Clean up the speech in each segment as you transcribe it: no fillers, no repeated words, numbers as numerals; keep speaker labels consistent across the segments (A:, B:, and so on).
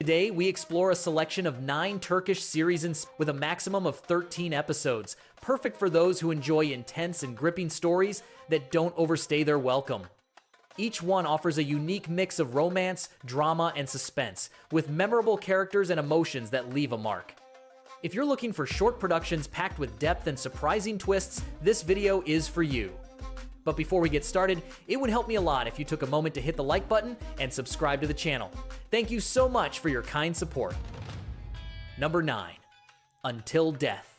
A: Today, we explore a selection of 9 Turkish series with a maximum of 13 episodes, perfect for those who enjoy intense and gripping stories that don't overstay their welcome. Each one offers a unique mix of romance, drama, and suspense, with memorable characters and emotions that leave a mark. If you're looking for short productions packed with depth and surprising twists, this video is for you. But before we get started, it would help me a lot if you took a moment to hit the like button and subscribe to the channel. Thank you so much for your kind support. Number 9. Until Death.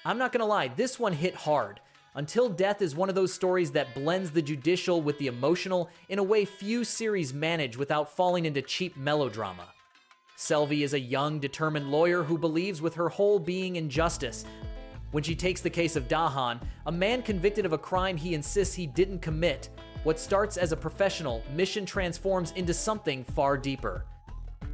A: I'm not gonna lie, this one hit hard. Until Death is one of those stories that blends the judicial with the emotional in a way few series manage without falling into cheap melodrama. Selvi is a young, determined lawyer who believes with her whole being in justice. When she takes the case of Dahan, a man convicted of a crime he insists he didn't commit, what starts as a professional mission transforms into something far deeper.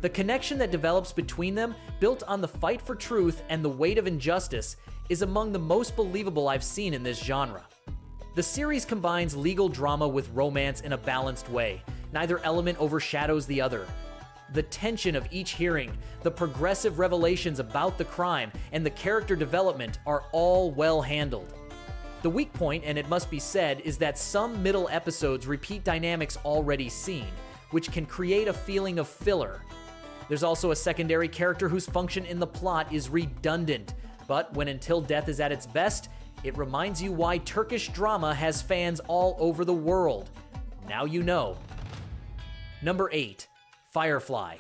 A: The connection that develops between them, built on the fight for truth and the weight of injustice, is among the most believable I've seen in this genre. The series combines legal drama with romance in a balanced way. Neither element overshadows the other. The tension of each hearing, the progressive revelations about the crime, and the character development are all well handled. The weak point, and it must be said, is that some middle episodes repeat dynamics already seen, which can create a feeling of filler. There's also a secondary character whose function in the plot is redundant, but when Until Death is at its best, it reminds you why Turkish drama has fans all over the world. Now you know. Number 8. Firefly.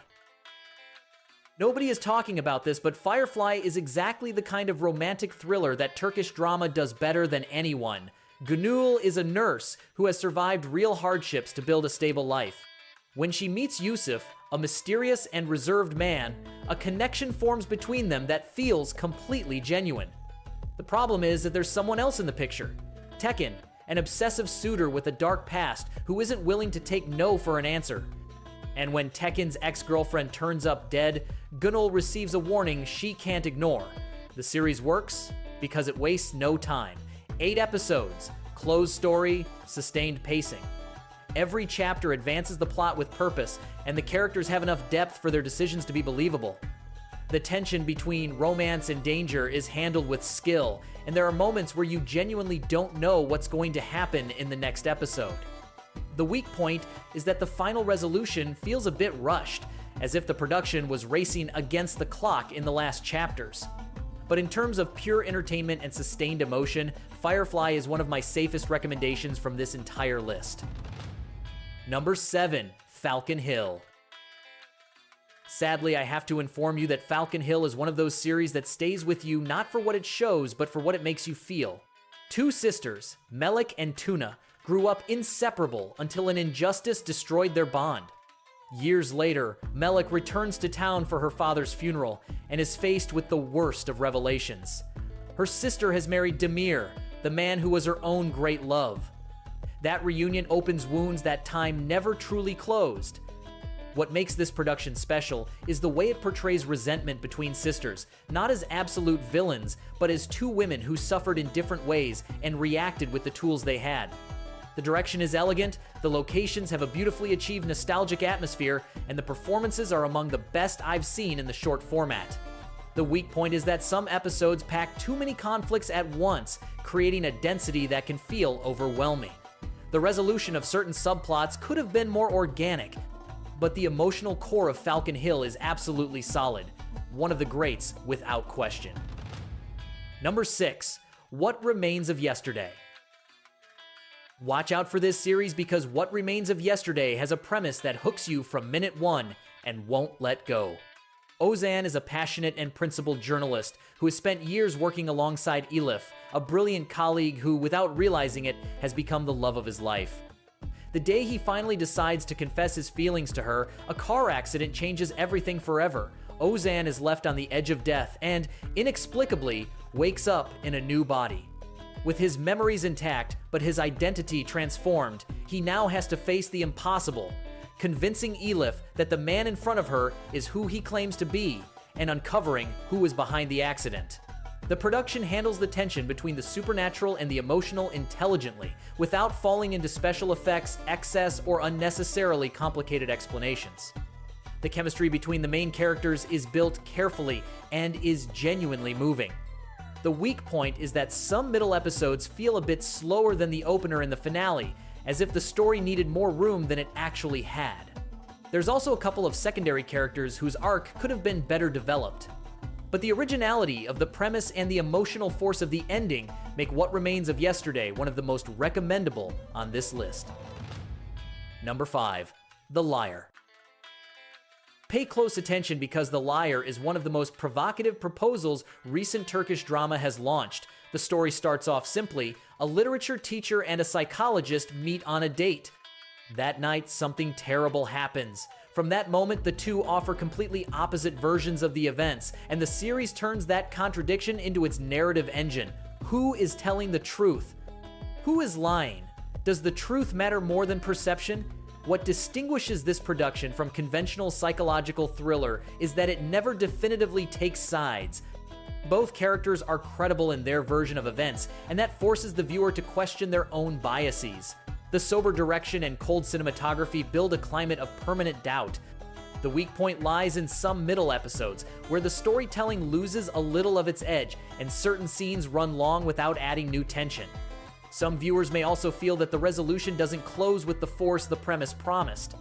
A: Nobody is talking about this, but Firefly is exactly the kind of romantic thriller that Turkish drama does better than anyone. Gönül is a nurse who has survived real hardships to build a stable life. When she meets Yusuf, a mysterious and reserved man, a connection forms between them that feels completely genuine. The problem is that there's someone else in the picture. Tekin, an obsessive suitor with a dark past who isn't willing to take no for an answer. And when Tekin's ex-girlfriend turns up dead, Gönül receives a warning she can't ignore. The series works because it wastes no time. 8 episodes, closed story, sustained pacing. Every chapter advances the plot with purpose, and the characters have enough depth for their decisions to be believable. The tension between romance and danger is handled with skill, and there are moments where you genuinely don't know what's going to happen in the next episode. The weak point is that the final resolution feels a bit rushed, as if the production was racing against the clock in the last chapters. But in terms of pure entertainment and sustained emotion, Firefly is one of my safest recommendations from this entire list. Number 7. Falcon Hill. Sadly, I have to inform you that Falcon Hill is one of those series that stays with you not for what it shows, but for what it makes you feel. 2 sisters, Melek and Tuna, grew up inseparable until an injustice destroyed their bond. Years later, Melek returns to town for her father's funeral and is faced with the worst of revelations. Her sister has married Demir, the man who was her own great love. That reunion opens wounds that time never truly closed. What makes this production special is the way it portrays resentment between sisters, not as absolute villains, but as 2 women who suffered in different ways and reacted with the tools they had. The direction is elegant, the locations have a beautifully achieved nostalgic atmosphere, and the performances are among the best I've seen in the short format. The weak point is that some episodes pack too many conflicts at once, creating a density that can feel overwhelming. The resolution of certain subplots could have been more organic, but the emotional core of Falcon Hill is absolutely solid. One of the greats, without question. Number 6. What Remains of Yesterday. Watch out for this series because What Remains of Yesterday has a premise that hooks you from minute 1 and won't let go. Ozan is a passionate and principled journalist who has spent years working alongside Elif, a brilliant colleague who, without realizing it, has become the love of his life. The day he finally decides to confess his feelings to her, a car accident changes everything forever. Ozan is left on the edge of death and, inexplicably, wakes up in a new body. With his memories intact, but his identity transformed, he now has to face the impossible, convincing Elif that the man in front of her is who he claims to be, and uncovering who is behind the accident. The production handles the tension between the supernatural and the emotional intelligently, without falling into special effects, excess, or unnecessarily complicated explanations. The chemistry between the main characters is built carefully and is genuinely moving. The weak point is that some middle episodes feel a bit slower than the opener and the finale, as if the story needed more room than it actually had. There's also a couple of secondary characters whose arc could have been better developed. But the originality of the premise and the emotional force of the ending make What Remains of Yesterday one of the most recommendable on this list. Number 5. The Liar. Pay close attention because The Liar is one of the most provocative proposals recent Turkish drama has launched. The story starts off simply: a literature teacher and a psychologist meet on a date. That night, something terrible happens. From that moment, the two offer completely opposite versions of the events, and the series turns that contradiction into its narrative engine. Who is telling the truth? Who is lying? Does the truth matter more than perception? What distinguishes this production from conventional psychological thriller is that it never definitively takes sides. Both characters are credible in their version of events, and that forces the viewer to question their own biases. The sober direction and cold cinematography build a climate of permanent doubt. The weak point lies in some middle episodes, where the storytelling loses a little of its edge, and certain scenes run long without adding new tension. Some viewers may also feel that the resolution doesn't close with the force the premise promised.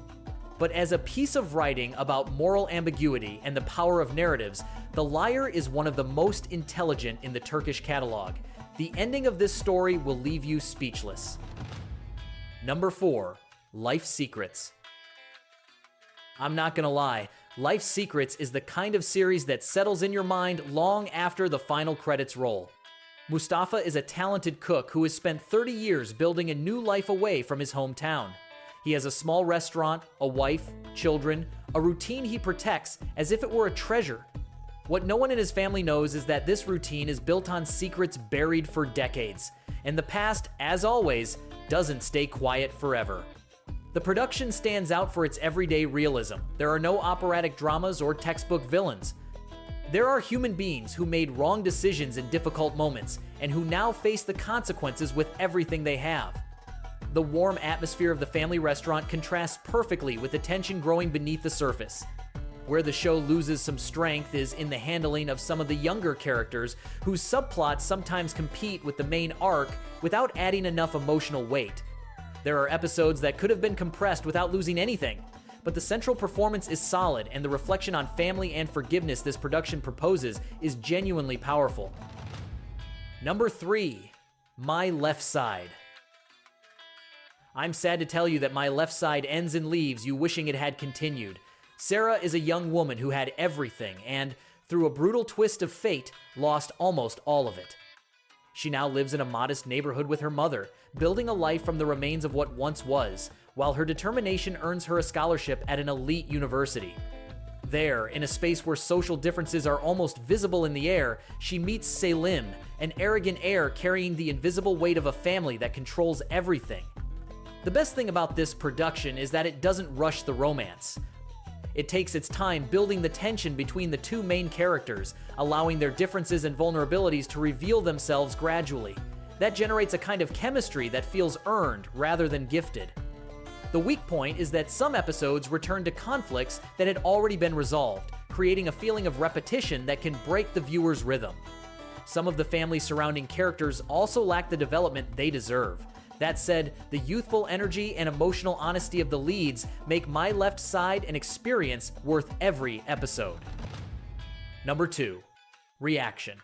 A: But as a piece of writing about moral ambiguity and the power of narratives, The Liar is one of the most intelligent in the Turkish catalog. The ending of this story will leave you speechless. Number 4. Life Secrets. I'm not gonna lie, Life Secrets is the kind of series that settles in your mind long after the final credits roll. Mustafa is a talented cook who has spent 30 years building a new life away from his hometown. He has a small restaurant, a wife, children, a routine he protects as if it were a treasure. What no one in his family knows is that this routine is built on secrets buried for decades, and the past, as always, doesn't stay quiet forever. The production stands out for its everyday realism. There are no operatic dramas or textbook villains. There are human beings who made wrong decisions in difficult moments and who now face the consequences with everything they have. The warm atmosphere of the family restaurant contrasts perfectly with the tension growing beneath the surface. Where the show loses some strength is in the handling of some of the younger characters whose subplots sometimes compete with the main arc without adding enough emotional weight. There are episodes that could have been compressed without losing anything, but the central performance is solid and the reflection on family and forgiveness this production proposes is genuinely powerful. Number 3. My Left Side. I'm sad to tell you that My Left Side ends and leaves you wishing it had continued. Sarah is a young woman who had everything and, through a brutal twist of fate, lost almost all of it. She now lives in a modest neighborhood with her mother, building a life from the remains of what once was, while her determination earns her a scholarship at an elite university. There, in a space where social differences are almost visible in the air, she meets Selim, an arrogant heir carrying the invisible weight of a family that controls everything. The best thing about this production is that it doesn't rush the romance. It takes its time building the tension between the two main characters, allowing their differences and vulnerabilities to reveal themselves gradually. That generates a kind of chemistry that feels earned rather than gifted. The weak point is that some episodes return to conflicts that had already been resolved, creating a feeling of repetition that can break the viewer's rhythm. Some of the family surrounding characters also lack the development they deserve. That said, the youthful energy and emotional honesty of the leads make My Left Side an experience worth every episode. Number 2. Reaction.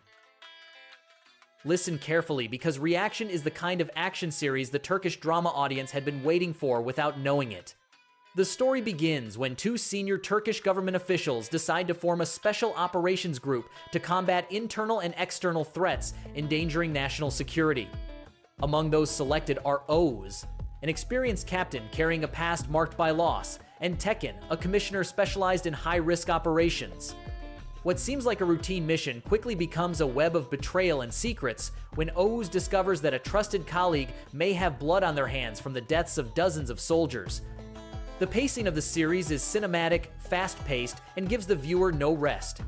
A: Listen carefully, because Reaction is the kind of action series the Turkish drama audience had been waiting for without knowing it. The story begins when two senior Turkish government officials decide to form a special operations group to combat internal and external threats endangering national security. Among those selected are Oğuz, an experienced captain carrying a past marked by loss, and Tekin, a commissioner specialized in high-risk operations. What seems like a routine mission quickly becomes a web of betrayal and secrets when Oğuz discovers that a trusted colleague may have blood on their hands from the deaths of dozens of soldiers. The pacing of the series is cinematic, fast-paced, and gives the viewer no rest.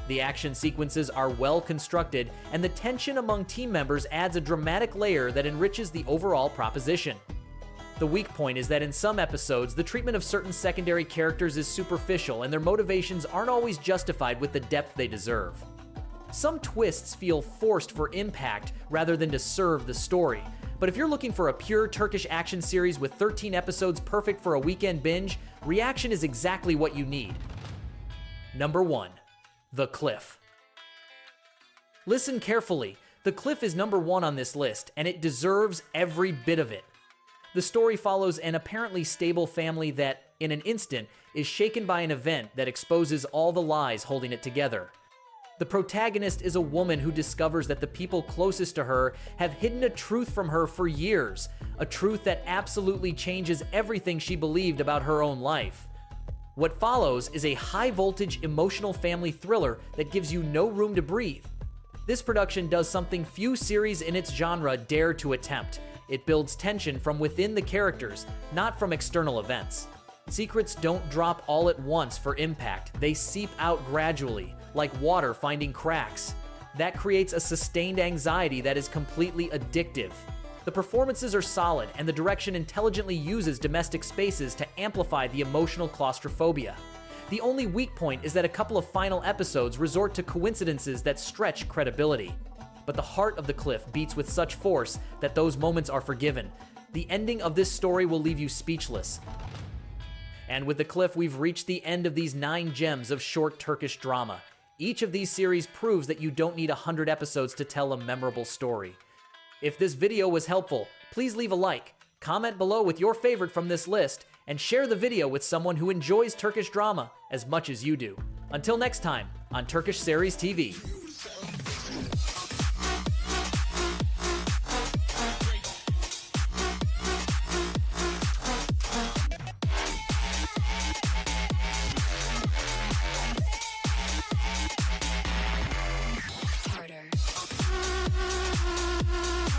A: The action sequences are well constructed, and the tension among team members adds a dramatic layer that enriches the overall proposition. The weak point is that in some episodes, the treatment of certain secondary characters is superficial and their motivations aren't always justified with the depth they deserve. Some twists feel forced for impact rather than to serve the story. But if you're looking for a pure Turkish action series with 13 episodes perfect for a weekend binge, Reaction is exactly what you need. Number 1. The Cliff. Listen carefully. The Cliff is number 1 on this list, and it deserves every bit of it. The story follows an apparently stable family that, in an instant, is shaken by an event that exposes all the lies holding it together. The protagonist is a woman who discovers that the people closest to her have hidden a truth from her for years, a truth that absolutely changes everything she believed about her own life. What follows is a high-voltage emotional family thriller that gives you no room to breathe. This production does something few series in its genre dare to attempt. It builds tension from within the characters, not from external events. Secrets don't drop all at once for impact. They seep out gradually, like water finding cracks. That creates a sustained anxiety that is completely addictive. The performances are solid, and the direction intelligently uses domestic spaces to amplify the emotional claustrophobia. The only weak point is that a couple of final episodes resort to coincidences that stretch credibility. But the heart of The Cliff beats with such force that those moments are forgiven. The ending of this story will leave you speechless. And with The Cliff, we've reached the end of these 9 gems of short Turkish drama. Each of these series proves that you don't need 100 episodes to tell a memorable story. If this video was helpful, please leave a like, comment below with your favorite from this list, and share the video with someone who enjoys Turkish drama as much as you do. Until next time, on Turkish Series TV.